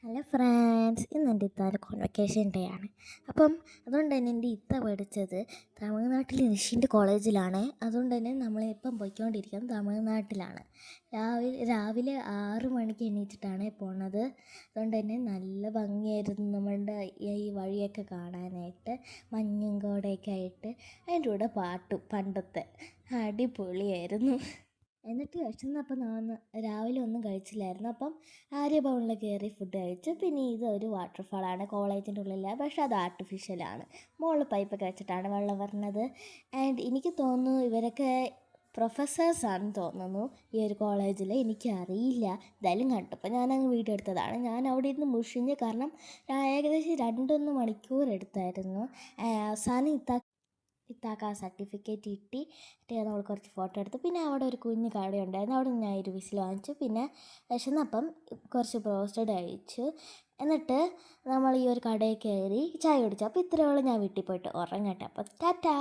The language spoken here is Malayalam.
ഹലോ ഫ്രണ്ട്സ്, ഇന്ന് എൻ്റെ ഇത്താൻ്റെ കോൺവെക്കേഷൻ ഡേ ആണ്. അപ്പം അതുകൊണ്ട് തന്നെ എൻ്റെ ഇത്ത പഠിച്ചത് തമിഴ്നാട്ടിലെ നിഷിൻ്റെ കോളേജിലാണ്. അതുകൊണ്ട് തന്നെ നമ്മളിപ്പം പോയിക്കൊണ്ടിരിക്കുന്നത് തമിഴ്നാട്ടിലാണ്. രാവിലെ 6 മണിക്ക് എണീറ്റിട്ടാണ് പോണത്. അതുകൊണ്ട് തന്നെ നല്ല ഭംഗിയായിരുന്നു നമ്മളുടെ ഈ വഴിയൊക്കെ കാണാനായിട്ട്. മഞ്ഞും കോടയൊക്കെ ആയിട്ട് അതിൻ്റെ കൂടെ പാട്ടും പണ്ടത്തെ അടിപൊളിയായിരുന്നു. എന്നിട്ട് വിശന്നപ്പോൾ ഞാൻ രാവിലെ ഒന്നും കഴിച്ചില്ലായിരുന്നു. അപ്പം ആര്യഭവനിൽ കയറി ഫുഡ് കഴിച്ചു. പിന്നെ ഇതൊരു വാട്ടർഫാളാണ് കോളേജിൻ്റെ ഉള്ളിലാണ്, പക്ഷേ അത് ആർട്ടിഫിഷ്യലാണ്. മുകളിൽ പൈപ്പൊക്കെ വെച്ചിട്ടാണ് വെള്ളം വരുന്നത്. ആൻഡ് എനിക്ക് തോന്നുന്നു ഇവരൊക്കെ പ്രൊഫസേഴ്സാണെന്ന് തോന്നുന്നു ഈ ഒരു കോളേജിൽ. എനിക്കറിയില്ല, എന്തായാലും കണ്ടപ്പോൾ ഞാനങ്ങ് വീഡിയോ എടുത്തതാണ്. ഞാൻ അവിടെ ഇരുന്ന് മുഷിഞ്ഞ്, കാരണം ഏകദേശം 2-1 മണിക്കൂർ എടുത്തായിരുന്നു. അവസാനം ഇത്താക്ക് ആ സർട്ടിഫിക്കറ്റ് കിട്ടി. നമ്മൾ കുറച്ച് ഫോട്ടോ എടുത്തു. പിന്നെ അവിടെ ഒരു കുഞ്ഞ് കടയുണ്ടായിരുന്നു, അവിടെ നിന്ന് ഞാൻ ഒരു വിസിൽ വാങ്ങിച്ചു. പിന്നെ വിശന്നപ്പം കുറച്ച് ബ്രോസ്റ്റഡ് കഴിച്ചു. എന്നിട്ട് നമ്മൾ ഈ ഒരു കടയിൽ കയറി ചായ കുടിച്ചു. അപ്പോൾ ഇത്രയോളം ഞാൻ വീട്ടിൽ പോയിട്ട് ഉറങ്ങട്ടെ. അപ്പോൾ ടാറ്റാ.